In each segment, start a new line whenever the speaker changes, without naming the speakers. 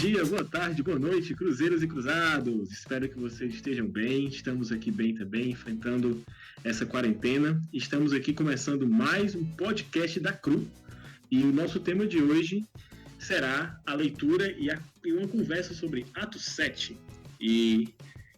dia, boa tarde, boa noite, cruzeiros e cruzados. Espero que vocês estejam bem. Estamos aqui bem também, enfrentando essa quarentena. Estamos aqui começando mais um podcast da CRU. E o nosso tema de hoje será a leitura e uma conversa sobre Atos 7. E,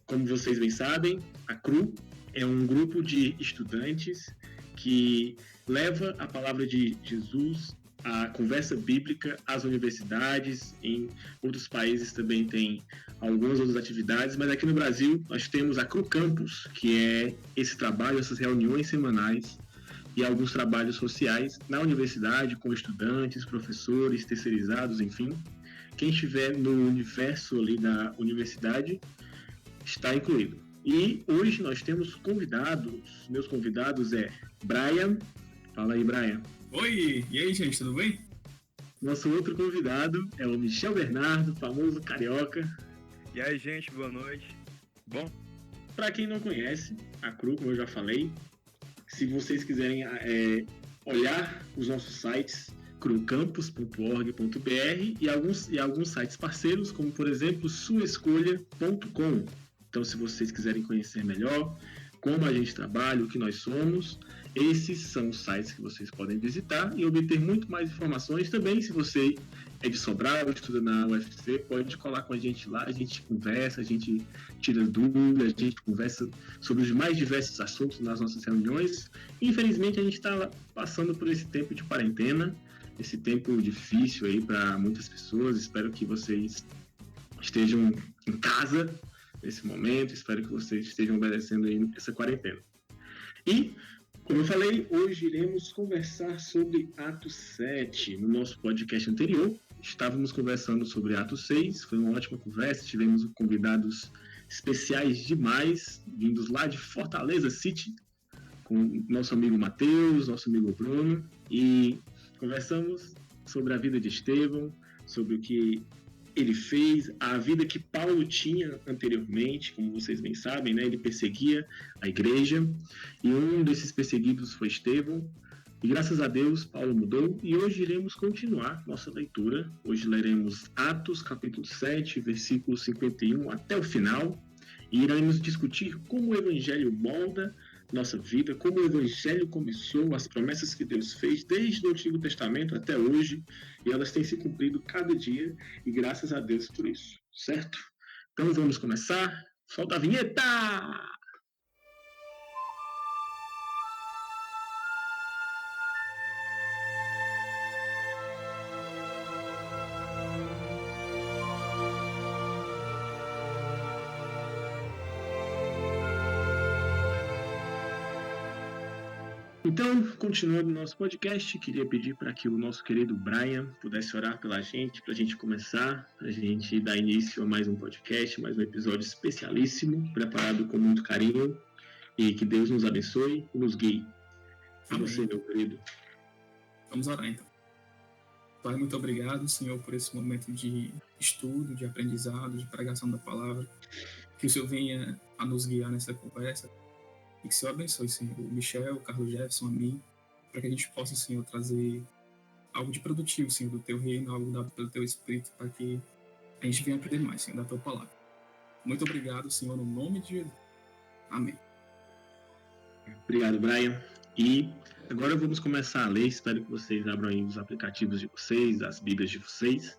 como vocês bem sabem, a CRU é um grupo de estudantes que leva a palavra de Jesus, a conversa bíblica às universidades. Em outros países também tem algumas outras atividades, mas aqui no Brasil nós temos a CRU Campus, que é esse trabalho, essas reuniões semanais e alguns trabalhos sociais na universidade com estudantes, professores, terceirizados, enfim. Quem estiver no universo ali da universidade está incluído. E hoje nós temos convidados. Meus convidados é Brian. Fala aí, Brian.
Oi, e aí, gente, tudo bem?
Nosso outro convidado é o Michel Bernardo, famoso carioca.
E aí, gente, boa noite. Bom?
Para quem não conhece, a CRU, como eu já falei, se vocês quiserem olhar os nossos sites, crucampus.org.br e alguns sites parceiros, como por exemplo suaescolha.com. Então, se vocês quiserem conhecer melhor como a gente trabalha, o que nós somos, esses são os sites que vocês podem visitar e obter muito mais informações. Também, se você é de Sobral, estuda na UFC, pode colar com a gente lá, a gente conversa, a gente tira dúvidas, a gente conversa sobre os mais diversos assuntos nas nossas reuniões. Infelizmente, a gente está passando por esse tempo de quarentena, esse tempo difícil aí para muitas pessoas. Espero que vocês estejam em casa nesse momento, espero que vocês estejam obedecendo aí essa quarentena. E, como eu falei, hoje iremos conversar sobre Atos 7. No nosso podcast anterior, estávamos conversando sobre Atos 6, foi uma ótima conversa, tivemos convidados especiais demais, vindos lá de Fortaleza City, com nosso amigo Matheus, nosso amigo Bruno, e conversamos sobre a vida de Estevão, sobre o que ele fez, a vida que Paulo tinha anteriormente, como vocês bem sabem, né? Ele perseguia a igreja, e um desses perseguidos foi Estevão, e graças a Deus Paulo mudou, e hoje iremos continuar nossa leitura. Hoje leremos Atos capítulo 7, versículo 51 até o final, e iremos discutir como o evangelho molda nossa vida, como o evangelho começou, as promessas que Deus fez desde o Antigo Testamento até hoje, e elas têm se cumprido cada dia, e graças a Deus por isso, certo? Então vamos começar. Solta a vinheta! Então, continuando o nosso podcast, queria pedir para que o nosso querido Brian pudesse orar pela gente, para a gente começar, para a gente dar início a mais um podcast, mais um episódio especialíssimo, preparado com muito carinho, e que Deus nos abençoe e nos guie. E você, meu querido?
Vamos orar, então. Pai, muito obrigado, Senhor, por esse momento de estudo, de aprendizado, de pregação da palavra. Que o Senhor venha a nos guiar nessa conversa. E que o Senhor abençoe, Senhor, o Michel, o Carlos Jefferson, a mim, para que a gente possa, Senhor, trazer algo de produtivo, Senhor, do Teu reino, algo dado pelo Teu Espírito, para que a gente venha aprender mais, Senhor, da Tua palavra. Muito obrigado, Senhor, no nome de Jesus. Amém.
Obrigado, Brian. E agora vamos começar a ler. Espero que vocês abram aí os aplicativos de vocês, as Bíblias de vocês,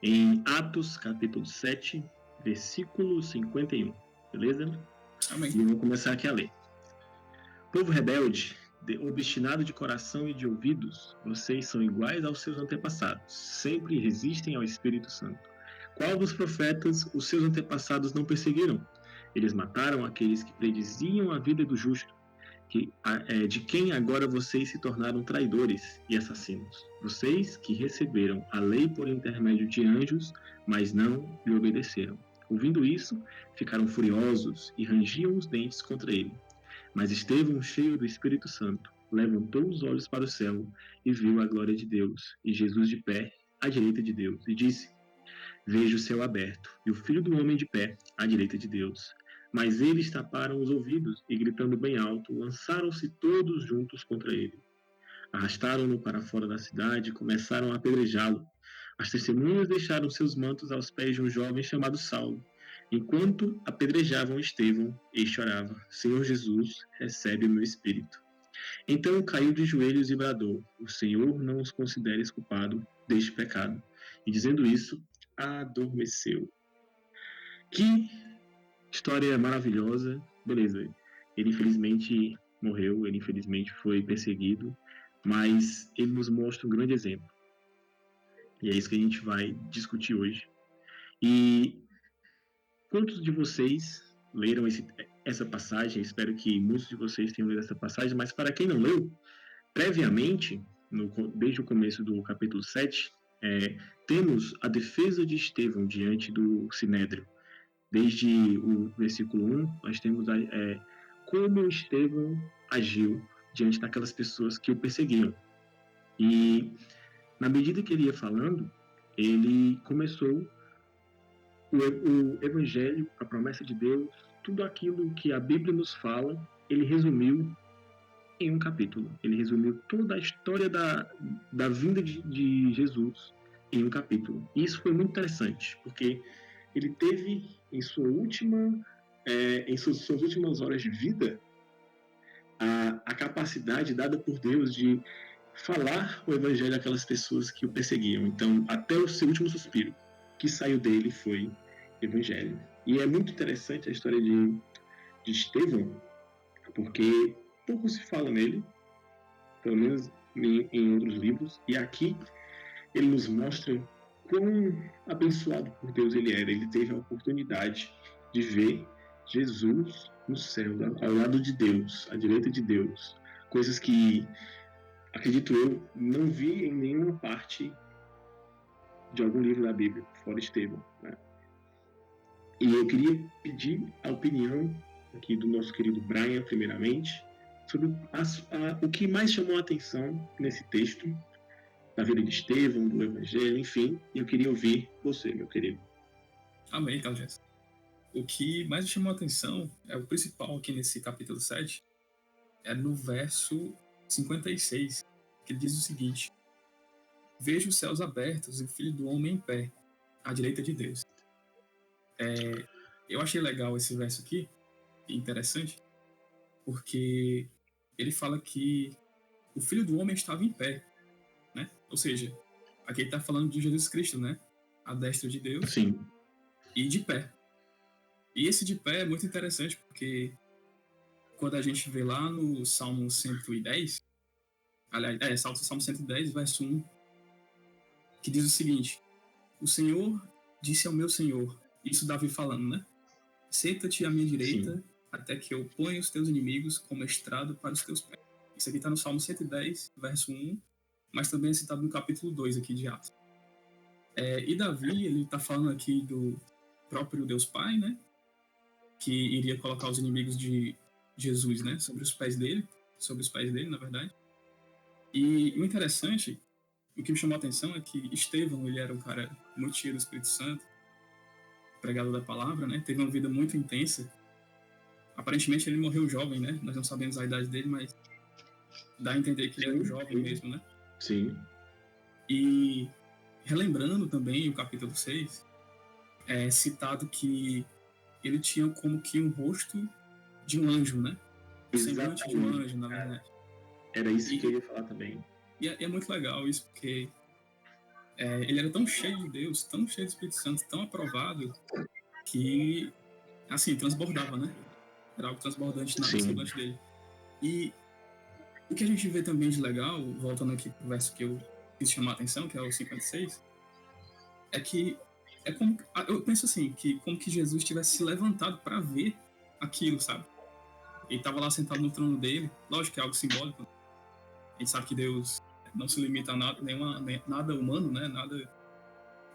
em Atos, capítulo 7, versículo 51. Beleza?
Amém.
E eu vou começar aqui a ler. Povo rebelde, obstinado de coração e de ouvidos, vocês são iguais aos seus antepassados, sempre resistem ao Espírito Santo. Qual dos profetas os seus antepassados não perseguiram? Eles mataram aqueles que prediziam a vida do justo, de quem agora vocês se tornaram traidores e assassinos. Vocês que receberam a lei por intermédio de anjos, mas não lhe obedeceram. Ouvindo isso, ficaram furiosos e rangiam os dentes contra ele. Mas Estevão, cheio do Espírito Santo, levantou os olhos para o céu e viu a glória de Deus, e Jesus de pé, à direita de Deus, e disse: Vejo o céu aberto, e o Filho do Homem de pé, à direita de Deus. Mas eles taparam os ouvidos, e gritando bem alto, lançaram-se todos juntos contra ele. Arrastaram-no para fora da cidade e começaram a apedrejá-lo. As testemunhas deixaram seus mantos aos pés de um jovem chamado Saulo. Enquanto apedrejavam Estevão, este orava: Senhor Jesus, recebe o meu espírito. Então caiu de joelhos e bradou: O Senhor não os considere culpado deste pecado. E dizendo isso, adormeceu. Que história maravilhosa. Beleza, ele infelizmente morreu, ele infelizmente foi perseguido, mas ele nos mostra um grande exemplo. E é isso que a gente vai discutir hoje. E quantos de vocês leram essa passagem? Espero que muitos de vocês tenham lido essa passagem, mas para quem não leu, previamente, desde o começo do capítulo 7, temos a defesa de Estevão diante do Sinédrio. Desde o versículo 1, nós temos como Estevão agiu diante daquelas pessoas que o perseguiam. E, na medida que ele ia falando, ele começou o Evangelho, a promessa de Deus, tudo aquilo que a Bíblia nos fala, ele resumiu em um capítulo. Ele resumiu toda a história da vinda de Jesus em um capítulo. E isso foi muito interessante, porque ele teve em suas últimas horas de vida a capacidade dada por Deus de falar o evangelho àquelas pessoas que o perseguiam. Então, até o seu último suspiro, que saiu dele foi evangelho. E é muito interessante a história de Estevão, porque pouco se fala nele, pelo menos em outros livros, e aqui ele nos mostra quão abençoado por Deus ele era. Ele teve a oportunidade de ver Jesus no céu, ao lado de Deus, à direita de Deus. Coisas que, acredito eu, não vi em nenhuma parte de algum livro da Bíblia, fora Estevão, né? E eu queria pedir a opinião aqui do nosso querido Brian, primeiramente, sobre o que mais chamou a atenção nesse texto, da vida de Estevão, do Evangelho, enfim. Eu queria ouvir você, meu querido.
Amém, então, Jéssica. O que mais me chamou a atenção, o principal aqui nesse capítulo 7, é no verso 56, que ele diz o seguinte: Vejo os céus abertos e o Filho do Homem em pé, à direita de Deus. Eu achei legal esse verso aqui, interessante, porque ele fala que o Filho do Homem estava em pé, né? Ou seja, aqui ele está falando de Jesus Cristo, né? À destra de Deus.
Sim.
E de pé. E esse de pé é muito interessante, porque quando a gente vê lá no Salmo 110, aliás, Salmo 110, verso 1, que diz o seguinte: O Senhor disse ao meu Senhor, isso Davi falando, né? Senta-te à minha direita, sim, até que eu ponha os teus inimigos como estrado para os teus pés. Isso aqui está no Salmo 110, verso 1, mas também é citado no capítulo 2 aqui de Atos. E Davi, ele está falando aqui do próprio Deus Pai, né? Que iria colocar os inimigos de Jesus, né? Sobre os pés dele, na verdade. E o interessante, o que me chamou a atenção é que Estevão, ele era um cara muito cheio do Espírito Santo, pregador da palavra, né? Teve uma vida muito intensa. Aparentemente ele morreu jovem, né? Nós não sabemos a idade dele, mas dá a entender que ele era um jovem mesmo, né?
Sim.
E relembrando também o capítulo 6, é citado que ele tinha como que um rosto de um anjo, né? Um semblante de um anjo, na verdade.
Era isso que eu ia falar também.
E é muito legal isso, porque ele era tão cheio de Deus, tão cheio do Espírito Santo, tão aprovado, que, assim, transbordava, né? Era algo transbordante na semblante dele. E o que a gente vê também de legal, voltando aqui pro verso que eu quis chamar a atenção, que é o 56, é que eu penso assim, que como que Jesus tivesse se levantado para ver aquilo, sabe? Ele estava lá sentado no trono dele, lógico que é algo simbólico. A gente sabe que Deus não se limita a nada humano, né? Nada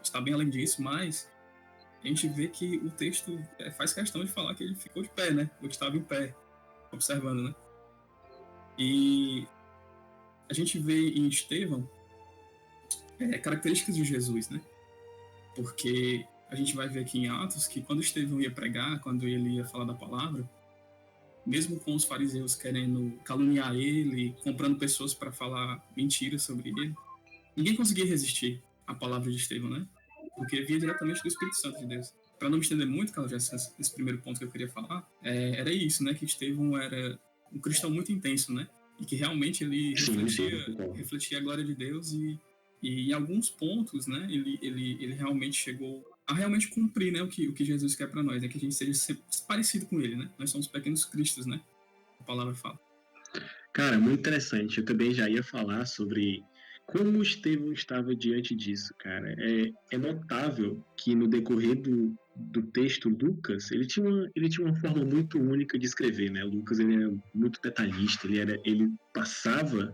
está bem além disso, mas a gente vê que o texto faz questão de falar que ele ficou de pé, né? Ou estava em pé, observando, né? E a gente vê em Estevão características de Jesus, né? Porque a gente vai ver aqui em Atos que quando Estevão ia pregar, quando ele ia falar da palavra, mesmo com os fariseus querendo caluniar ele, comprando pessoas para falar mentiras sobre ele, ninguém conseguia resistir. a palavra de Estevão, né? Porque vinha diretamente do Espírito Santo de Deus. Para não me estender muito, Carlos, esse primeiro ponto que eu queria falar, era isso, né? Que Estevão era um cristão muito intenso, né? E que realmente ele refletia a glória de Deus e em alguns pontos, né? Ele realmente chegou a realmente cumprir, né? O que Jesus quer para nós, é que a gente seja parecido com ele, né? Nós somos pequenos cristos, né? A palavra fala.
Cara, muito interessante. Eu também já ia falar sobre como Estevão estava diante disso, cara. É notável que no decorrer do texto, Lucas, ele tinha uma forma muito única de escrever, né? Lucas, ele era muito detalhista, ele passava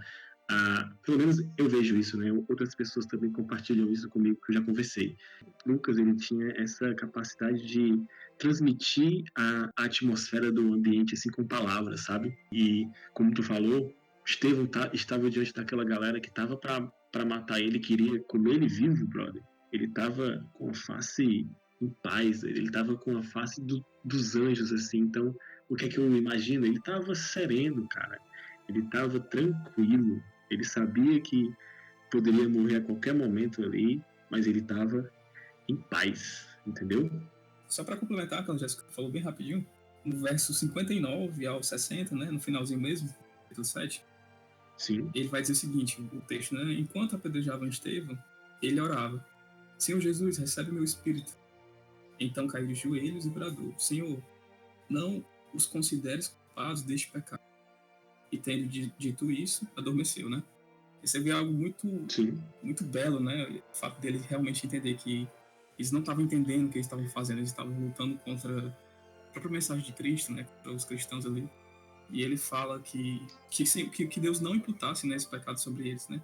pelo menos eu vejo isso, né? Outras pessoas também compartilham isso comigo, que eu já conversei. Lucas, ele tinha essa capacidade de transmitir a atmosfera do ambiente, assim, com palavras, sabe? E, como tu falou, Estevão estava diante daquela galera que estava para matar ele, queria comer ele vivo, brother. Ele estava com a face em paz, ele estava com a face dos anjos, assim. Então, o que é que eu imagino? Ele estava sereno, cara. Ele estava tranquilo. Ele sabia que poderia morrer a qualquer momento ali, mas ele estava em paz, entendeu?
Só para complementar, como a Jéssica falou bem rapidinho, no verso 59 ao 60, né, no finalzinho mesmo, capítulo 7,
Sim.
Ele vai dizer o seguinte, o texto, né? Enquanto apedrejavam Estevão, ele orava: Senhor Jesus, recebe meu espírito. Então caiu de joelhos e bradou: Senhor, não os consideres culpados deste pecado. E tendo dito isso, adormeceu, né? Esse é algo muito belo, né? O fato dele realmente entender que eles não estavam entendendo o que eles estavam fazendo, eles estavam lutando contra a própria mensagem de Cristo, né? Contra os cristãos ali. E ele fala que Deus não imputasse, né, esse pecado sobre eles, né?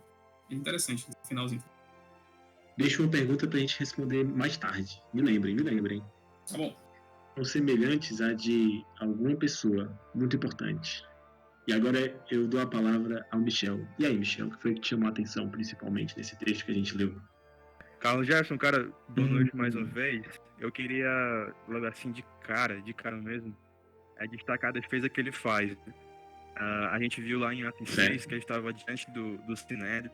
É interessante, no finalzinho.
Deixa uma pergunta pra gente responder mais tarde. Me lembrem.
Tá bom.
São semelhantes à de alguma pessoa muito importante. E agora eu dou a palavra ao Michel. E aí, Michel, o que foi que te chamou a atenção, principalmente, nesse trecho que a gente leu?
Carlos Gerson, cara, boa noite mais uma vez. Eu queria, logo assim, de cara mesmo, destacar a defesa que ele faz. A gente viu lá em Atos 6 que ele estava diante do Sinédrio.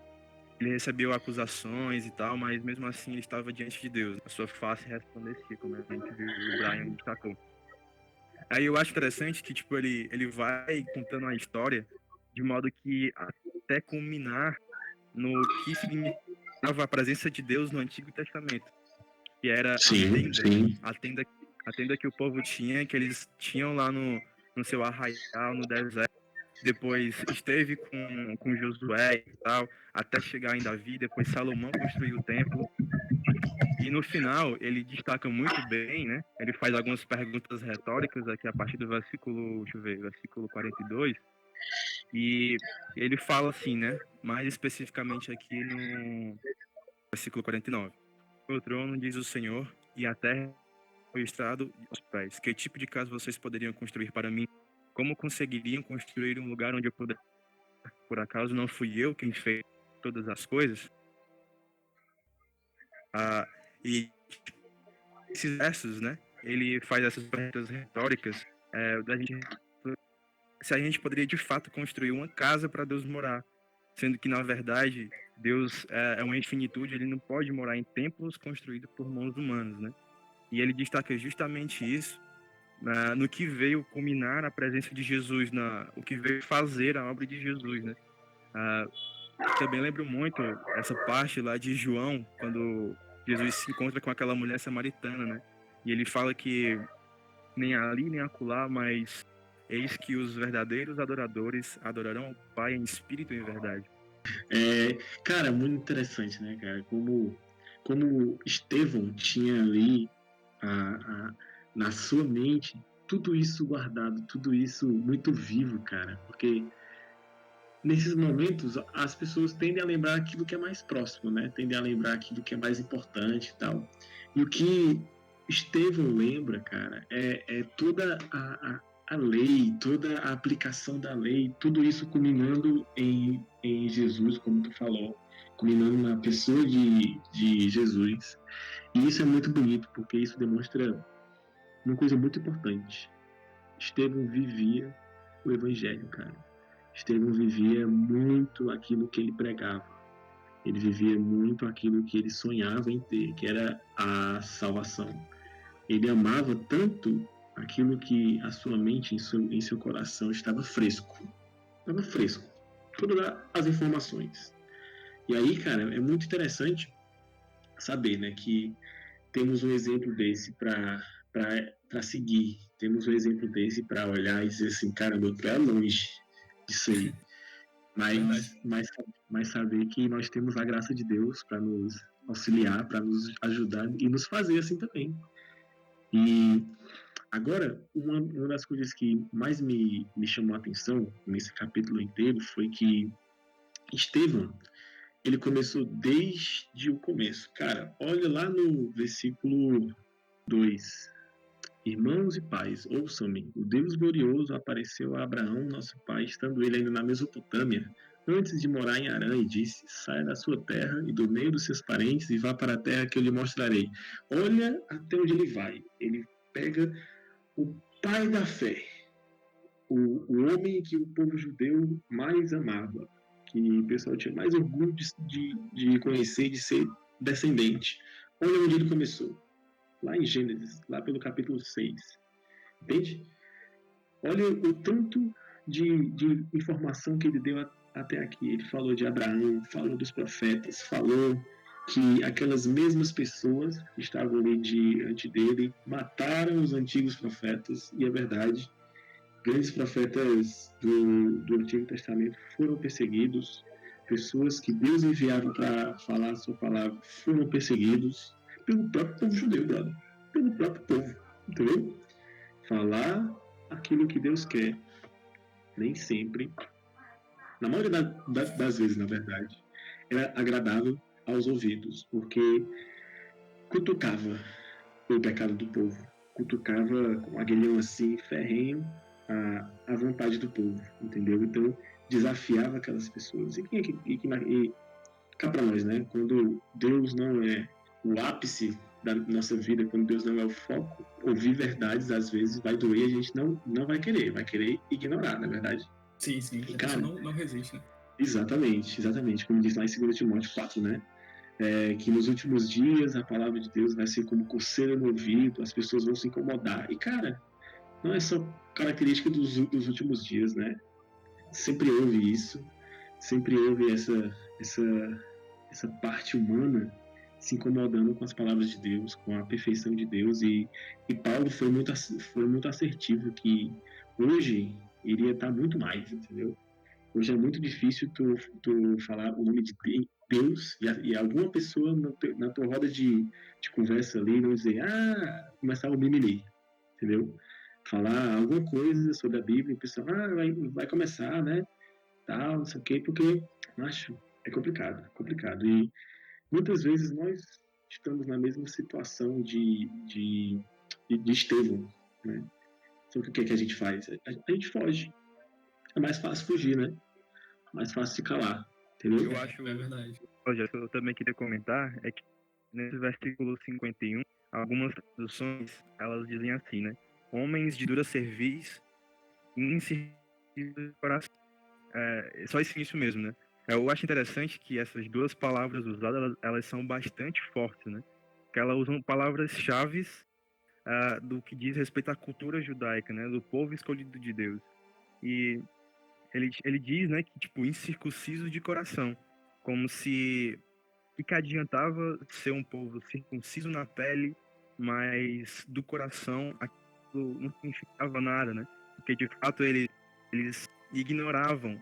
Ele recebeu acusações e tal, mas mesmo assim ele estava diante de Deus. A sua face resplandecia, como a gente viu, o Brian destacou. Aí eu acho interessante que, tipo, ele vai contando a história de modo que até culminar no que significava a presença de Deus no Antigo Testamento, que era a tenda que o povo tinha, que eles tinham lá no seu arraial, no deserto. Depois esteve com Josué e tal, até chegar em Davi. Depois Salomão construiu o templo. E no final, ele destaca muito bem, né? Ele faz algumas perguntas retóricas aqui a partir do versículo, deixa eu ver, versículo 42. E ele fala assim, né? Mais especificamente aqui no versículo 49. O trono, diz o Senhor, e a terra foi estrado aos pés. Que tipo de casa vocês poderiam construir para mim? Como conseguiriam construir um lugar onde eu pudesse? Por acaso não fui eu quem fez todas as coisas? E esses versos, né? Ele faz essas perguntas retóricas da gente, se a gente poderia de fato construir uma casa para Deus morar, sendo que na verdade Deus é uma infinitude, ele não pode morar em templos construídos por mãos humanas, né? E ele destaca justamente isso no que veio culminar a presença de Jesus, o que veio fazer a obra de Jesus, né? Também lembro muito essa parte lá de João, quando Jesus se encontra com aquela mulher samaritana, né? E ele fala que nem ali nem acolá, mas eis que os verdadeiros adoradores adorarão ao Pai em espírito e em verdade.
Cara, muito interessante, né, cara? Como Estevão tinha ali na sua mente tudo isso guardado, tudo isso muito vivo, cara. Porque nesses momentos as pessoas tendem a lembrar aquilo que é mais próximo, né? Tendem a lembrar aquilo que é mais importante e tal. E o que Estevão lembra, cara, é toda a lei, toda a aplicação da lei, tudo isso culminando em Jesus, como tu falou, culminando na pessoa de Jesus. E isso é muito bonito, porque isso demonstra uma coisa muito importante. Estevão vivia o evangelho, cara. Estevão vivia muito aquilo que ele pregava. Ele vivia muito aquilo que ele sonhava em ter, que era a salvação. Ele amava tanto aquilo que a sua mente, em seu coração, estava fresco. Estava fresco. Todas as informações. E aí, cara, é muito interessante saber, né, que temos um exemplo desse para seguir. Temos um exemplo desse para olhar e dizer assim, cara, meu pé é longe disso aí. Mas saber que nós temos a graça de Deus para nos auxiliar, para nos ajudar e nos fazer assim também. E agora, uma das coisas que mais me chamou a atenção nesse capítulo inteiro foi que Estevão, ele começou desde o começo. Cara, olha lá no versículo 2. Irmãos e pais, ouçam-me. O Deus glorioso apareceu a Abraão, nosso pai, estando ele ainda na Mesopotâmia, antes de morar em Harã, e disse: saia da sua terra e do meio dos seus parentes e vá para a terra que eu lhe mostrarei. Olha até onde ele vai. Ele pega o pai da fé, o homem que o povo judeu mais amava, que o pessoal tinha mais orgulho de conhecer, de ser descendente. Olha onde ele começou. Lá em Gênesis, lá pelo capítulo 6. Entende? Olha o tanto de informação que ele deu até aqui. Ele falou de Abraão, falou dos profetas, falou que aquelas mesmas pessoas que estavam ali diante dele mataram os antigos profetas, e é verdade, grandes profetas do Antigo Testamento foram perseguidos, pessoas que Deus enviava para falar a sua palavra foram perseguidos pelo próprio povo judeu, brother. Pelo próprio povo, entendeu? Falar aquilo que Deus quer, nem sempre, na maioria das vezes, na verdade, era agradável aos ouvidos, porque cutucava o pecado do povo, cutucava com um aguilhão assim, ferrenho, a vontade do povo, entendeu? Então, desafiava aquelas pessoas. E cá para nós, né? Quando Deus não é o ápice da nossa vida, quando Deus não é o foco, ouvir verdades às vezes vai doer, a gente não vai querer ignorar, na verdade.
Sim,
E,
a
cara,
pessoa não resiste, né?
Exatamente, como diz lá em 2 Timóteo 4, né? Que nos últimos dias a palavra de Deus vai ser como coceira no ouvido, as pessoas vão se incomodar. E, cara, não é só característica dos últimos dias, né? Sempre houve isso, sempre houve essa parte humana se incomodando com as palavras de Deus, com a perfeição de Deus, e Paulo foi muito assertivo que hoje iria estar muito mais, entendeu? Hoje é muito difícil tu falar o nome de Deus e alguma pessoa na tua roda de conversa ali não dizer, começar o mimimi, entendeu? Falar alguma coisa sobre a Bíblia, o pessoal, vai começar, né? Tal, não sei o quê, porque, acho, é complicado. E muitas vezes nós estamos na mesma situação de Estevão, né? Só que o que é que a gente faz? A gente foge. É mais fácil fugir, né? Mais fácil se calar, entendeu?
Eu acho,
É verdade.
eu também queria comentar, é que nesse versículo 51, algumas traduções, elas dizem assim, né? Homens de dura cerviz e incircuncisos de coração. Só isso mesmo, né? Eu acho interessante que essas duas palavras usadas, elas são bastante fortes, né? Que elas usam palavras-chave do que diz respeito à cultura judaica, né? Do povo escolhido de Deus. E ele diz, né, que, tipo, incircunciso de coração. Como se... O que adiantava ser um povo circunciso na pele, mas do coração aquilo não significava nada, né? Porque, de fato, eles ignoravam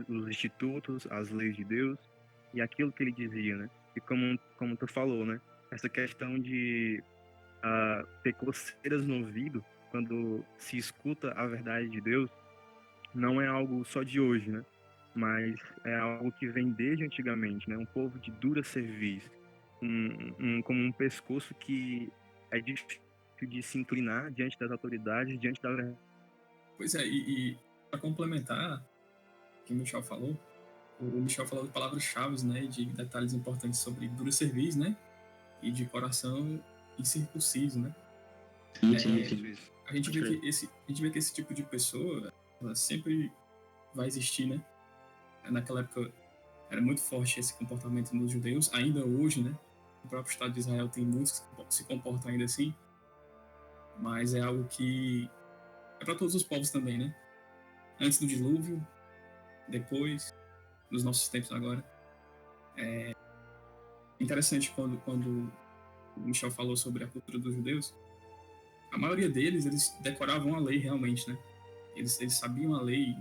os institutos, as leis de Deus e aquilo que ele dizia, né? E como tu falou, né? Essa questão de ter coceiras no ouvido quando se escuta a verdade de Deus não é algo só de hoje, né? Mas é algo que vem desde antigamente, né? Um povo de dura cerviz, como um pescoço que é difícil de se inclinar diante das autoridades, diante da verdade.
Pois é, e para complementar o que o Michel falou, o Michel falou de palavras-chave, né, de detalhes importantes sobre duro serviço, né, e de coração incircunciso, né.
Sim.
A gente vê que esse tipo de pessoa, ela sempre vai existir, né. Naquela época Era muito forte esse comportamento nos judeus, ainda hoje, né? O próprio Estado de Israel tem muitos que se comportam ainda assim, mas é algo que é para todos os povos também, né? Antes do dilúvio, depois, nos nossos tempos agora. É interessante quando o Michel falou sobre a cultura dos judeus, a maioria deles, eles decoravam a lei realmente, né? Eles sabiam a lei,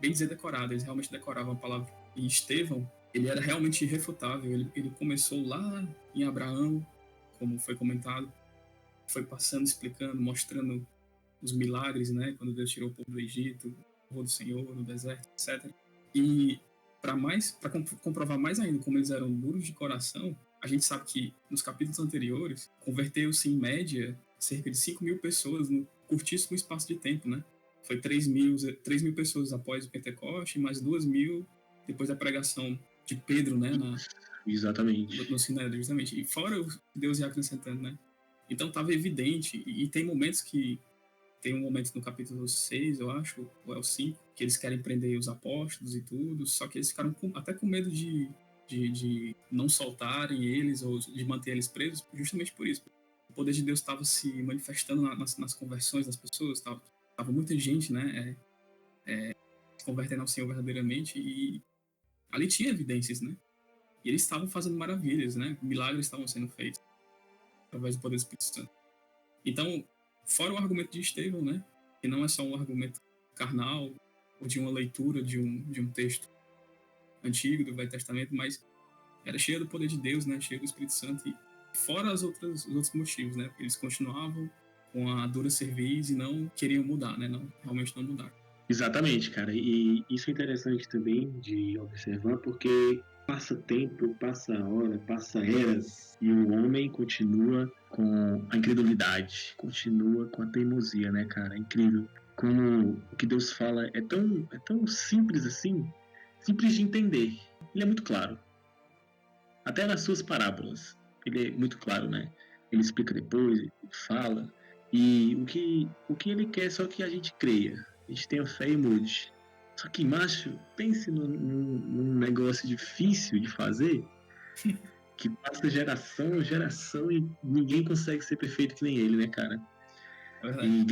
bem dizer decorada, eles realmente decoravam a palavra. E Estevão, ele era realmente irrefutável, ele começou lá em Abraão, como foi comentado, foi passando, explicando, mostrando os milagres, né? Quando Deus tirou o povo do Egito, o povo do Senhor, no deserto, etc. E para comprovar mais ainda como eles eram duros de coração, a gente sabe que nos capítulos anteriores, converteu-se em média cerca de 5.000 pessoas no curtíssimo espaço de tempo, né? Foi 3.000 pessoas após o Pentecoste, mais 2.000 depois da pregação de Pedro, né?
Exatamente.
No Sinédrio, justamente. E fora o que Deus ia acrescentando, né? Então estava evidente, e tem momentos que tem um momento no capítulo 6, eu acho, ou é o 5, que eles querem prender os apóstolos e tudo, só que eles ficaram até com medo de não soltarem eles ou de manter eles presos, justamente por isso. O poder de Deus estava se manifestando nas conversões das pessoas, tava muita gente, né, se convertendo ao Senhor verdadeiramente, e ali tinha evidências, né? E eles estavam fazendo maravilhas, né? Milagres estavam sendo feitos através do poder do Espírito Santo. Então, fora o argumento de Estevão, né? Que não é só um argumento carnal ou de uma leitura de um texto antigo do Velho Testamento, mas era cheio do poder de Deus, né? Cheio do Espírito Santo, e fora os outros motivos, né? Eles continuavam com a dura cerviz e não queriam mudar, né? Não, realmente não mudaram.
Exatamente, cara. E isso é interessante também de observar, porque passa tempo, passa hora, passa eras, e o homem continua com a incredulidade, continua com a teimosia, né, cara? É incrível como o que Deus fala é tão simples assim, simples de entender. Ele é muito claro. Até nas suas parábolas, ele é muito claro, né? Ele explica depois, ele fala, e o que ele quer é só que a gente creia, a gente tenha fé e mude. Só que, macho, pense num negócio difícil de fazer, que passa geração e ninguém consegue ser perfeito que nem ele, né, cara? E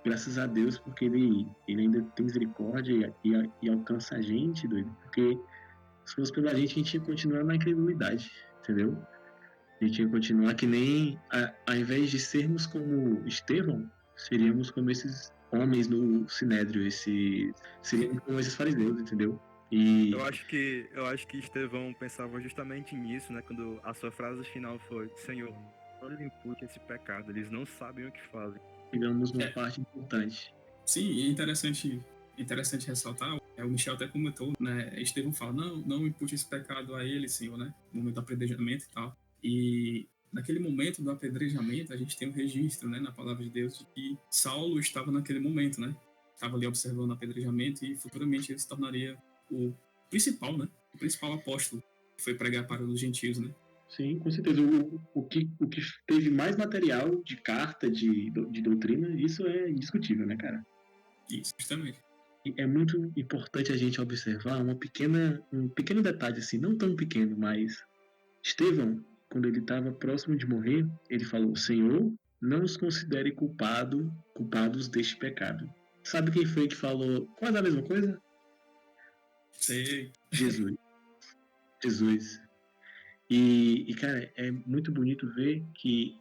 graças a Deus, porque ele ainda tem misericórdia e alcança a gente, doido. Porque se fosse pela gente, a gente ia continuar na incredulidade, entendeu? A gente ia continuar que nem, ao invés de sermos como Estevão, seríamos como esses homens no Sinédrio, seríamos como esses fariseus, entendeu? E
Eu acho que Estevão pensava justamente nisso, né? Quando a sua frase final foi: Senhor, não lhe impute esse pecado, eles não sabem o que fazem.
chegamos numa parte importante.
Sim, e é interessante ressaltar, o Michel até comentou, né? Estevão fala, não impute esse pecado a ele, Senhor, né? No momento do apedrejamento e tal. E naquele momento do apedrejamento, a gente tem um registro, né, na palavra de Deus, de que Saulo estava naquele momento, né? Estava ali observando o apedrejamento e futuramente ele se tornaria o principal, né? O principal apóstolo que foi pregar para os gentios, né?
Sim, com certeza. O que teve mais material de carta, de doutrina, isso é indiscutível, né, cara?
Isso, justamente.
E é muito importante a gente observar um pequeno detalhe, assim, não tão pequeno, mas Estevão, quando ele estava próximo de morrer, ele falou: Senhor, não os considere culpados deste pecado. Sabe quem foi que falou quase a mesma coisa?
Sei.
Jesus. Jesus. Cara, é muito bonito ver que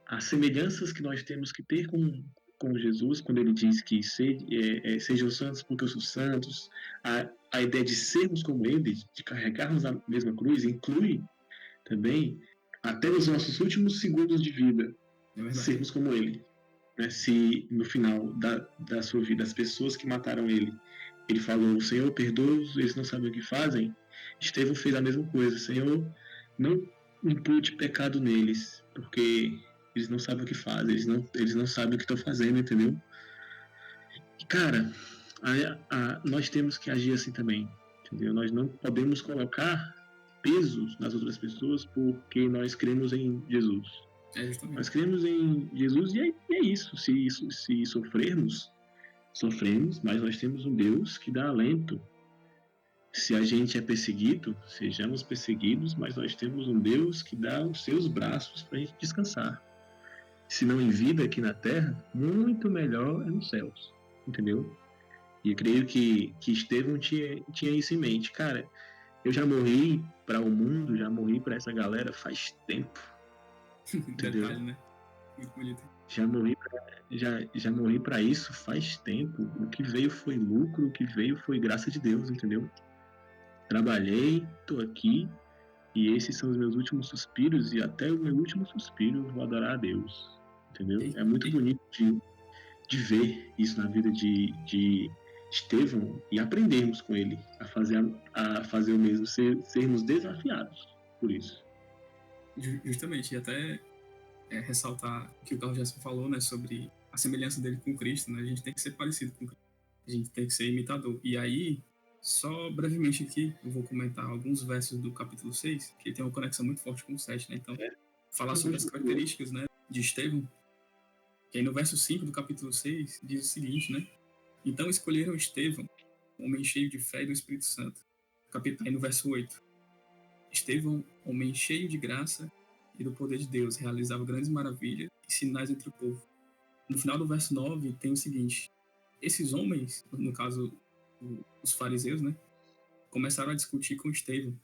as semelhanças que nós temos que ter com Jesus, quando ele diz que sejam santos porque eu sou santos, a ideia de sermos como ele, de carregarmos a mesma cruz, inclui também, até nos nossos últimos segundos de vida, sermos como ele. Né? Se no final da sua vida, as pessoas que mataram ele, ele falou: Senhor, perdoa-os, eles não sabem o que fazem. Estevão fez a mesma coisa: Senhor, não impute pecado neles, porque eles não sabem o que fazem, eles não sabem o que estão fazendo, entendeu? E, cara, nós temos que agir assim também, entendeu? Nós não podemos colocar pesos nas outras pessoas porque nós cremos em Jesus. Nós cremos em Jesus e é isso. Se sofremos, mas nós temos um Deus que dá alento. Se a gente é perseguido, sejamos perseguidos, mas nós temos um Deus que dá os seus braços para a gente descansar. Se não em vida aqui na Terra, muito melhor é nos céus, entendeu? E eu creio que Estevão tinha isso em mente. Cara, eu já morri para o mundo, já morri para essa galera faz tempo, entendeu?
Detalhe, né? Muito bonito.
Já morri para isso faz tempo. O que veio foi lucro, o que veio foi graça de Deus, entendeu? Trabalhei, tô aqui, e esses são os meus últimos suspiros, e até o meu último suspiro eu vou adorar a Deus, entendeu? É muito bonito de ver isso na vida de Estevão e aprendermos com ele a fazer o mesmo, sermos desafiados por isso.
Justamente, e até ressaltar o que o Carlos Gerson falou, né, sobre a semelhança dele com Cristo, né? A gente tem que ser parecido com Cristo, a gente tem que ser imitador. E aí, só brevemente aqui, eu vou comentar alguns versos do capítulo 6, que tem uma conexão muito forte com o 7, né? Então, falar sobre as características, né, de Estevão, que aí no verso 5 do capítulo 6 diz o seguinte, né? Então escolheram Estevão, homem cheio de fé e do Espírito Santo. Aí no verso 8, Estevão, homem cheio de graça e do poder de Deus, realizava grandes maravilhas e sinais entre o povo. No final do verso 9 tem o seguinte: esses homens, no caso os fariseus, né, começaram a discutir com Estevão,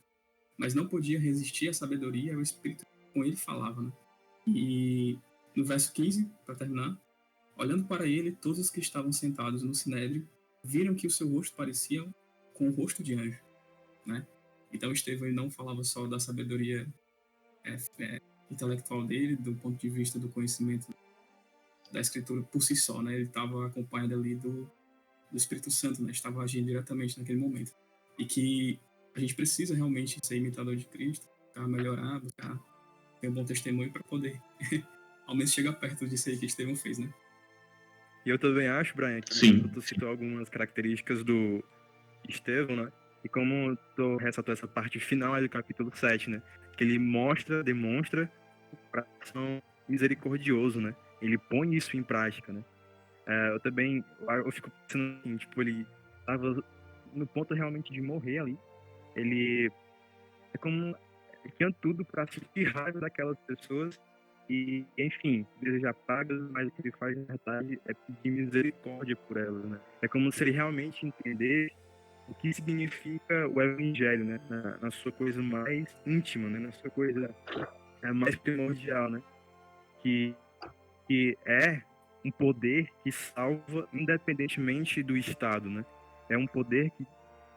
mas não podia resistir à sabedoria e ao Espírito que com ele falava, né? E no verso 15, para terminar, olhando para ele, todos os que estavam sentados no sinédrio viram que o seu rosto parecia com o rosto de anjo, né? Então Estevão ele não falava só da sabedoria intelectual dele, do ponto de vista do conhecimento da escritura por si só, né? Ele estava acompanhado ali do Espírito Santo, né? Estava agindo diretamente naquele momento. E que a gente precisa realmente ser imitador de Cristo, para melhorar, buscar ter um bom testemunho para poder ao menos chegar perto disso aí que Estevão fez, né?
E eu também acho, Brian, que
Sim.
tu citou algumas características do Estevão, né? E como tu ressaltou essa parte final do capítulo 7, né? Que ele demonstra o coração misericordioso, né? Ele põe isso em prática, né? Eu fico pensando assim, tipo, ele tava no ponto realmente de morrer ali. Ele é como tinha tudo para sentir raiva daquelas pessoas e, enfim, desejar pragas, mas o que ele faz na verdade é pedir misericórdia por elas, né? É como se ele realmente entendesse o que significa o evangelho, né? Na sua coisa mais íntima, né? Na sua coisa mais primordial, né? Que é um poder que salva independentemente do estado, né? É um poder que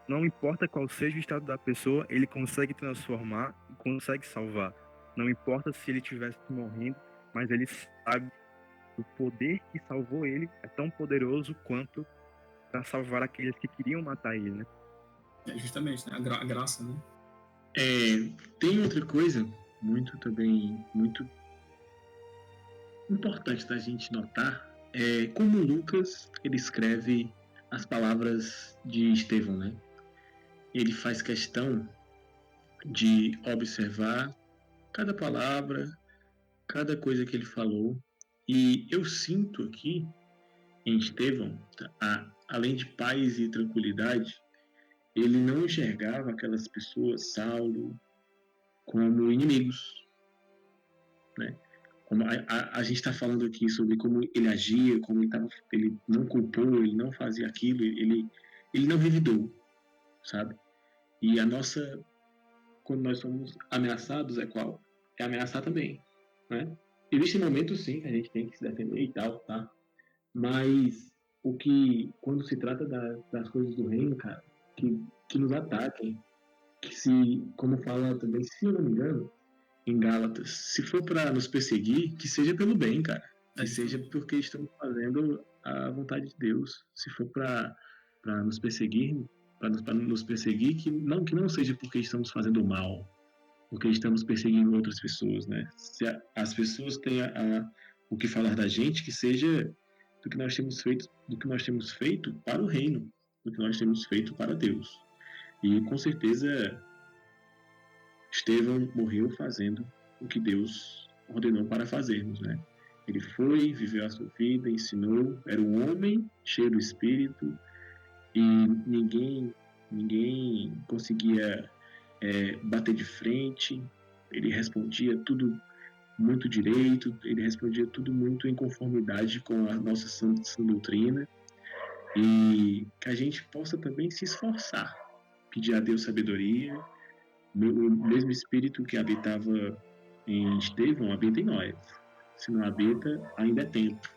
não importa qual seja o estado da pessoa, ele consegue transformar e consegue salvar. Não importa se ele estivesse morrendo, mas ele sabe que o poder que salvou ele é tão poderoso quanto para salvar aqueles que queriam matar ele, né?
Justamente, né? A graça, né?
Tem outra coisa muito importante da gente notar, como Lucas ele escreve as palavras de Estevão, né? Ele faz questão de observar cada palavra, cada coisa que ele falou, e eu sinto aqui em Estevão, além de paz e tranquilidade, ele não enxergava aquelas pessoas, Saulo, como inimigos, né? Como a gente está falando aqui sobre como ele agia, como ele não culpou, ele não fazia aquilo, ele não revidou, sabe? E a nossa, quando nós somos ameaçados, é qual? É ameaçar também, né? Existem momentos, sim, que a gente tem que se defender e tal, tá? Mas quando se trata das coisas do reino, cara, que nos ataquem, como fala também, se eu não me engano, em Gálatas, se for para nos perseguir, que seja pelo bem, cara. Que seja porque estamos fazendo a vontade de Deus. Se for para nos perseguir, nos perseguir, que não seja porque estamos fazendo mal, porque estamos perseguindo outras pessoas, né? Se as pessoas têm o que falar da gente, que seja do que nós temos feito para o reino, do que nós temos feito para Deus. E com certeza Estevão morreu fazendo o que Deus ordenou para fazermos, né? Ele foi, viveu a sua vida, ensinou, era um homem cheio do Espírito e ninguém ninguém conseguia bater de frente, ele respondia tudo muito direito, ele respondia tudo muito em conformidade com a nossa sã doutrina, e que a gente possa também se esforçar, pedir a Deus sabedoria, o mesmo Espírito que habitava em Estevão habita em nós. Se não habita, ainda é tempo,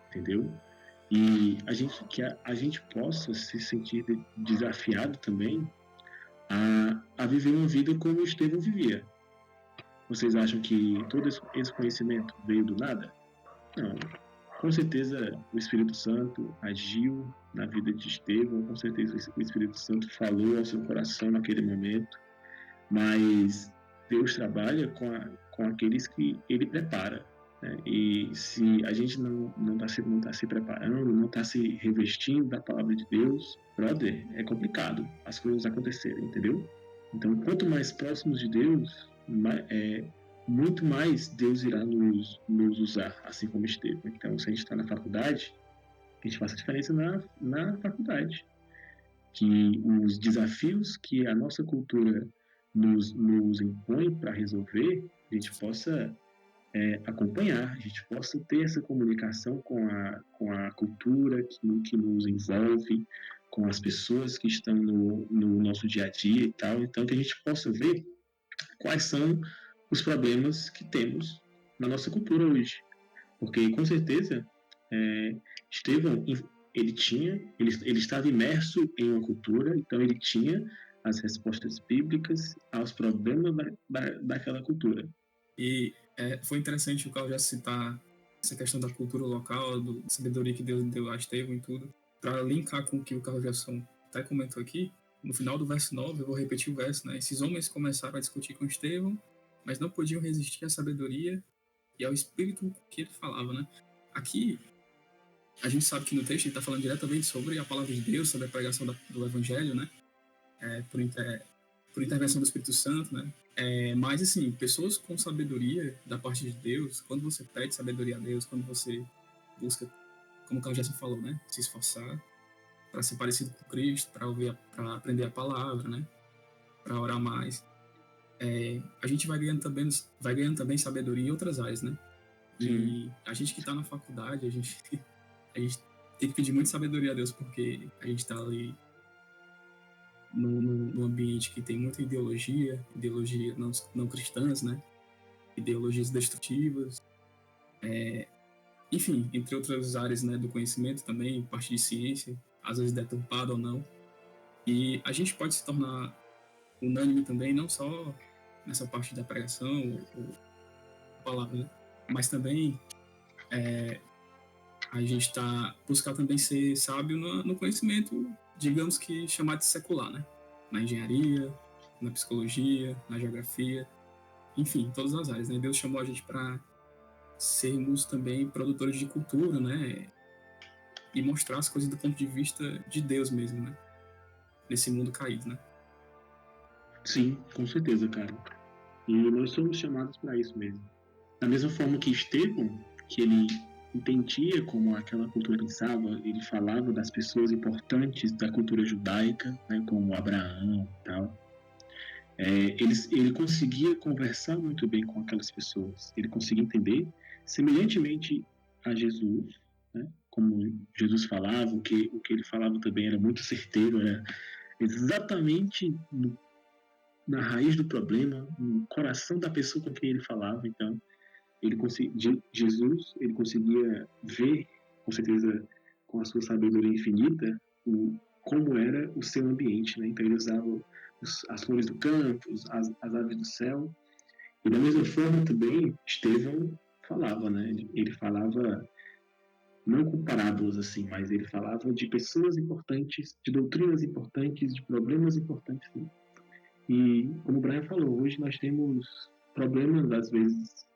entendeu? E que a gente possa se sentir desafiado também a viver uma vida como Estevão vivia. Vocês acham que todo esse conhecimento veio do nada? Não. Com certeza o Espírito Santo agiu na vida de Estevão, com certeza o Espírito Santo falou ao seu coração naquele momento, mas Deus trabalha com aqueles que Ele prepara. Né? E se a gente não tá se preparando, não está se revestindo da palavra de Deus, brother, é complicado as coisas acontecerem, entendeu? Então, quanto mais próximos de Deus, muito mais Deus irá nos usar, assim como esteve. Então, se a gente está na faculdade, que a gente faça diferença na faculdade. Que os desafios que a nossa cultura nos impõe para resolver, a gente possa acompanhar, a gente possa ter essa comunicação com a cultura que nos envolve, com as pessoas que estão no nosso dia a dia e tal, então que a gente possa ver quais são os problemas que temos na nossa cultura hoje. Porque, com certeza, Estevão, ele estava imerso em uma cultura, então ele tinha as respostas bíblicas aos problemas daquela cultura.
E foi interessante o Carl já citar essa questão da cultura local, da sabedoria que Deus deu a Estevão e tudo, para linkar com o que o Carl Gerson até comentou aqui. No final do verso 9, eu vou repetir o verso, né? Esses homens começaram a discutir com Estevão, mas não podiam resistir à sabedoria e ao espírito que ele falava, né? Aqui, a gente sabe que no texto ele está falando diretamente sobre a palavra de Deus, sobre a pregação do Evangelho, né? Por intervenção do Espírito Santo, né? Mas, assim, pessoas com sabedoria da parte de Deus, quando você pede sabedoria a Deus, quando você busca, como o Carl Gerson falou, né? Se esforçar para ser parecido com Cristo, para aprender a palavra, né? Para orar mais. A gente vai ganhando também sabedoria em outras áreas, né? E a gente que está na faculdade, a gente tem que pedir muita sabedoria a Deus, porque a gente está ali no ambiente que tem muita ideologia não cristãs, né? Ideologias destrutivas, enfim, entre outras áreas, né, do conhecimento também, parte de ciência, às vezes deturpada ou não. E a gente pode se tornar unânime também, não só nessa parte da pregação ou palavra, né? Mas também a gente buscar também ser sábio no conhecimento, digamos que chamado de secular, né? Na engenharia, na psicologia, na geografia, enfim, em todas as áreas, né? Deus chamou a gente para sermos também produtores de cultura, né? E mostrar as coisas do ponto de vista de Deus mesmo, né? Nesse mundo caído, né?
Sim, com certeza, cara. E nós somos chamados para isso mesmo. Da mesma forma que Estevão, que ele entendia como aquela cultura pensava, ele falava das pessoas importantes da cultura judaica, né, como Abraão e tal. Ele conseguia conversar muito bem com aquelas pessoas, ele conseguia entender, semelhantemente a Jesus, né, como Jesus falava, o que ele falava também era muito certeiro, era exatamente na raiz do problema, no coração da pessoa com quem ele falava. Então, Jesus, ele conseguia ver, com certeza, com a sua sabedoria infinita, como era o seu ambiente, né? Então ele usava as flores do campo, as aves do céu. E da mesma forma também, Estevão falava, né? Ele falava não com parábolas assim, mas ele falava de pessoas importantes, de doutrinas importantes, de problemas importantes. Né? E como o Brian falou, hoje nós temos problemas às vezes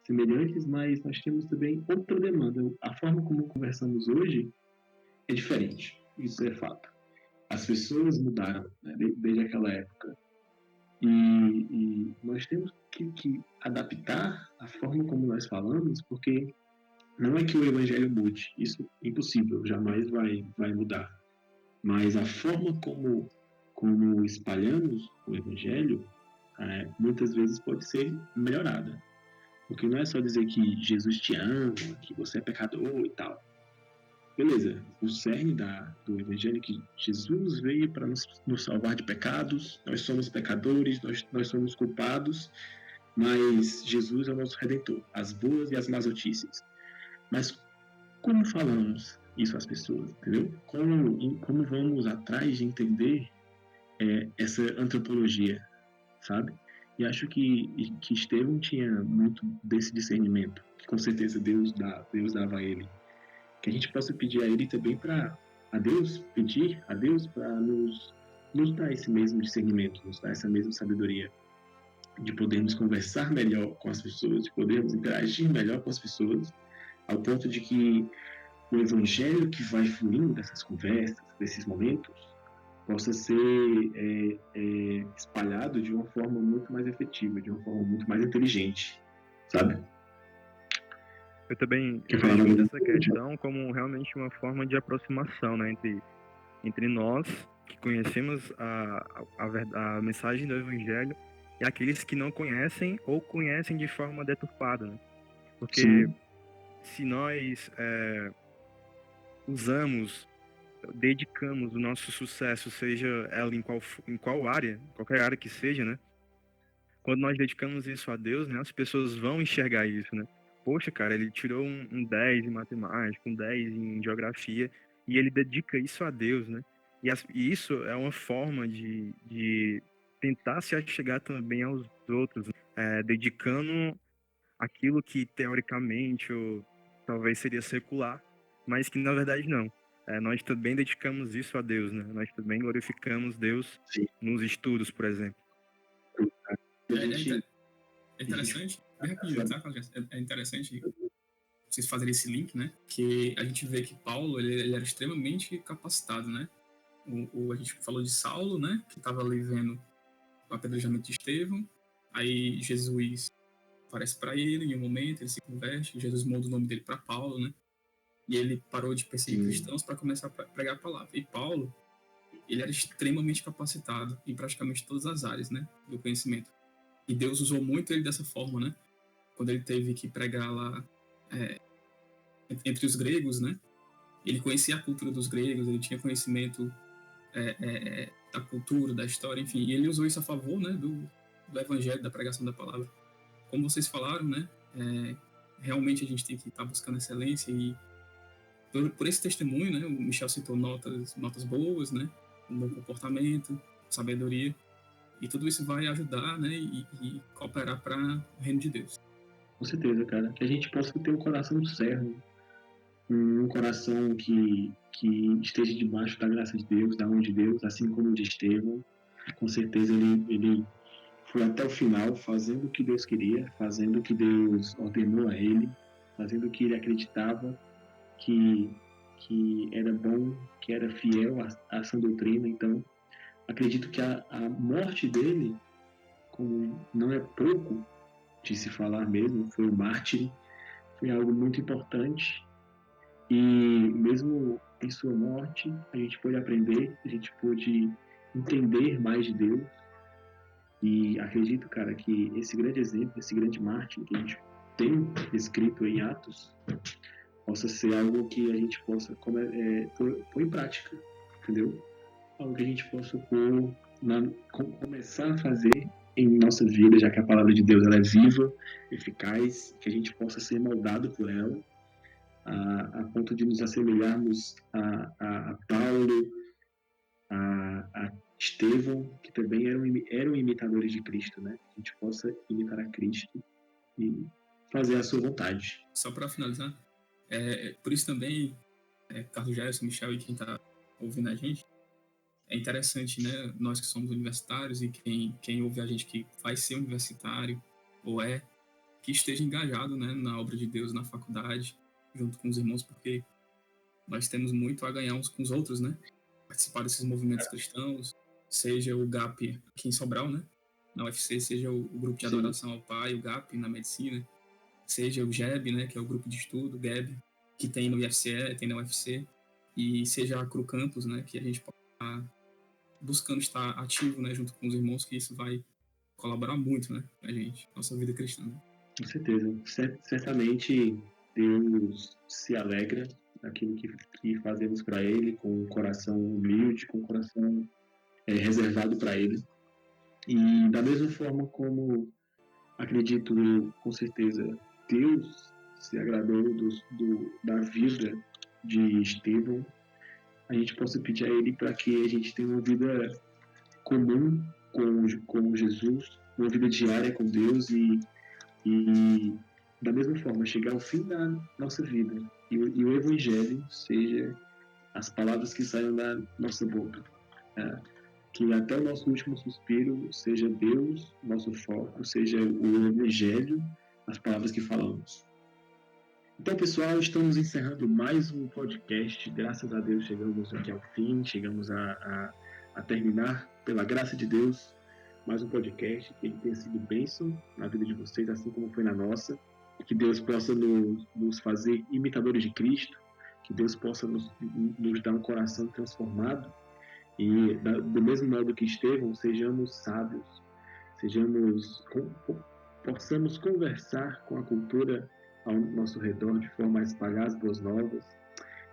semelhantes, mas nós temos também outra demanda. A forma como conversamos hoje é diferente, isso é fato. As pessoas mudaram, né, desde aquela época. E nós temos que adaptar a forma como nós falamos, porque não é que o evangelho mude, isso é impossível, jamais vai mudar. Mas a forma como como espalhamos o Evangelho, muitas vezes pode ser melhorada. Porque não é só dizer que Jesus te ama, que você é pecador e tal. Beleza, o cerne do Evangelho é que Jesus veio para nos salvar de pecados, nós somos pecadores, nós somos culpados, mas Jesus é o nosso Redentor, as boas e as más notícias. Mas como falamos isso às pessoas, entendeu? Como vamos atrás de entender essa antropologia, sabe? E acho que Estevão tinha muito desse discernimento, que com certeza Deus dava a ele. Que a gente possa pedir a ele também pedir a Deus para nos dar esse mesmo discernimento, nos dar essa mesma sabedoria, de podermos conversar melhor com as pessoas, de podermos interagir melhor com as pessoas, ao ponto de que o evangelho que vai fluindo dessas conversas, desses momentos, possa ser espalhado de uma forma muito mais efetiva, de uma forma muito mais inteligente, sabe?
Eu também
Quer falar
vejo muito
mais?
essa questão como realmente uma forma de aproximação, né, entre nós que conhecemos a mensagem do Evangelho e aqueles que não conhecem ou conhecem de forma deturpada, né? Porque
Sim.
se nós dedicamos o nosso sucesso, seja ela em qual área, qualquer área que seja, né? Quando nós dedicamos isso a Deus, né, as pessoas vão enxergar isso, né? Poxa, cara, ele tirou um 10 em matemática, um 10 em geografia, e ele dedica isso a Deus, né? E isso é uma forma de tentar se achegar também aos outros, né? Dedicando aquilo que teoricamente ou talvez seria secular, mas que na verdade não. Nós também dedicamos isso a Deus, né? Nós também glorificamos Deus
Sim.
nos estudos, por exemplo.
É interessante, bem rapidinho, tá, Claudio? É interessante vocês fazerem esse link, né? Que a gente vê que Paulo, ele era extremamente capacitado, né? A gente falou de Saulo, né? Que estava ali vendo o apedrejamento de Estevão. Aí Jesus aparece para ele em um momento, ele se converte, Jesus muda o nome dele para Paulo, né? E ele parou de perseguir cristãos para começar a pregar a palavra. E Paulo, ele era extremamente capacitado em praticamente todas as áreas, né? Do conhecimento. E Deus usou muito ele dessa forma, né? Quando ele teve que pregar lá entre os gregos, né? Ele conhecia a cultura dos gregos, ele tinha conhecimento da cultura, da história, enfim. E ele usou isso a favor, né? Do evangelho, da pregação da palavra. Como vocês falaram, né? Realmente a gente tem que estar buscando excelência e por esse testemunho, né? O Michel citou notas boas, né? Um bom comportamento, sabedoria. E tudo isso vai ajudar, né? E cooperar para o reino de Deus.
Com certeza, cara. Que a gente possa ter um coração de servo, um coração que esteja debaixo da graça de Deus, da mão de Deus, assim como o de Estevão. Com certeza ele foi até o final fazendo o que Deus queria, fazendo o que Deus ordenou a ele, fazendo o que ele acreditava que era bom, que era fiel à sã doutrina. Então, acredito que a morte dele, como não é pouco de se falar mesmo, foi um mártir, foi algo muito importante. E mesmo em sua morte, a gente pôde aprender, a gente pôde entender mais de Deus. E acredito, cara, que esse grande exemplo, esse grande mártir que a gente tem escrito em Atos, possa ser algo que a gente possa pôr em prática, entendeu? Algo que a gente possa começar a fazer em nossa vida, já que a palavra de Deus ela é viva, eficaz, que a gente possa ser moldado por ela, a ponto de nos assemelharmos a Paulo, a Estevão, que também eram imitadores de Cristo, né? A gente possa imitar a Cristo e fazer a sua vontade.
Só para finalizar, por isso também, Carlos Gerson, Michel e quem está ouvindo a gente, é interessante, né? Nós que somos universitários e quem ouve a gente que vai ser universitário ou que esteja engajado, né, na obra de Deus, na faculdade, junto com os irmãos, porque nós temos muito a ganhar uns com os outros, né? Participar desses movimentos cristãos, seja o GAP aqui em Sobral, né? Na UFC, seja o grupo de adoração ao Pai, o GAP na medicina, seja o GEB, né, que é o grupo de estudo, GEB, que tem no IFCE, tem na UFC, e seja a Cru Campus, né, que a gente pode estar buscando estar ativo, né, junto com os irmãos, que isso vai colaborar muito, né, a gente, nossa vida cristã.
Com certeza. Certamente Deus se alegra daquilo que fazemos para Ele, com um coração humilde, com um coração reservado para Ele. E da mesma forma como acredito eu, com certeza, Deus se agradou da vida de Estevão, a gente possa pedir a Ele para que a gente tenha uma vida comum com Jesus, uma vida diária com Deus e da mesma forma chegar ao fim da nossa vida e o Evangelho seja as palavras que saiam da nossa boca. Que até o nosso último suspiro seja Deus, nosso foco, seja o Evangelho, as palavras que falamos. Então, pessoal, estamos encerrando mais um podcast. Graças a Deus chegamos aqui ao fim, chegamos a terminar, pela graça de Deus, mais um podcast, que ele tenha sido bênção na vida de vocês, assim como foi na nossa. Que Deus possa nos fazer imitadores de Cristo, que Deus possa nos dar um coração transformado e, do mesmo modo que Estevão, sejamos sábios, possamos conversar com a cultura ao nosso redor de forma a espalhar as boas novas.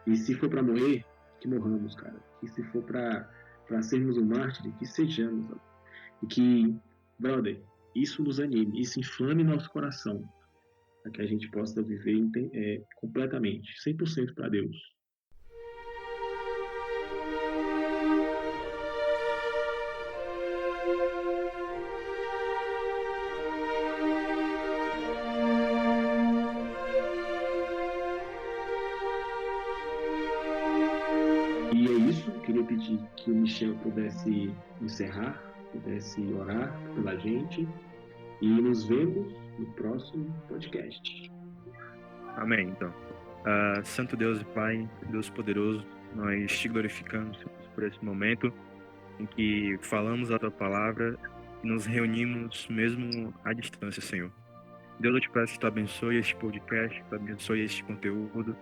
E se for para morrer, que morramos, cara. E se for para sermos um mártir, que sejamos. Ó. E que, brother, isso nos anime, isso inflame nosso coração, para que a gente possa viver completamente, 100% para Deus. E é isso, queria pedir que o Michel pudesse encerrar, pudesse orar pela gente e nos vemos no próximo podcast.
Amém, então. Santo Deus e Pai, Deus poderoso, nós te glorificamos por esse momento em que falamos a Tua palavra e nos reunimos mesmo à distância, Senhor. Deus, eu te peço que Tu abençoe este podcast, que Tu abençoe este conteúdo,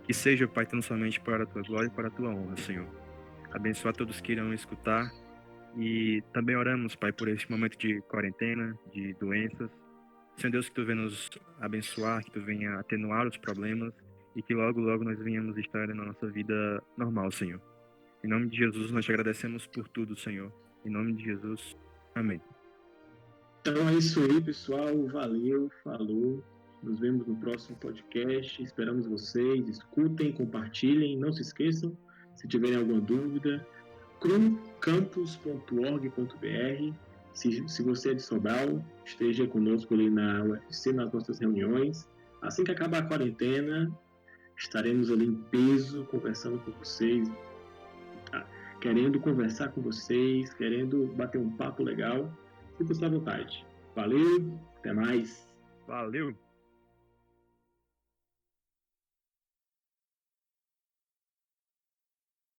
que seja, Pai, tão somente para a Tua glória e para a Tua honra, Senhor. Abençoa todos que irão escutar e também oramos, Pai, por esse momento de quarentena, de doenças. Senhor Deus, que Tu venha nos abençoar, que Tu venha atenuar os problemas e que logo, logo nós venhamos estar na nossa vida normal, Senhor. Em nome de Jesus, nós te agradecemos por tudo, Senhor. Em nome de Jesus, amém.
Então é isso aí, pessoal. Valeu, falou. Nos vemos no próximo podcast. Esperamos vocês. Escutem, compartilhem. Não se esqueçam, se tiverem alguma dúvida, crucampus.org.br. Se você é de Sobral, esteja conosco ali na UFC, nas nossas reuniões. Assim que acabar a quarentena, estaremos ali em peso, conversando com vocês, querendo conversar com vocês, querendo bater um papo legal. Fique à vontade. Valeu, até mais.
Valeu!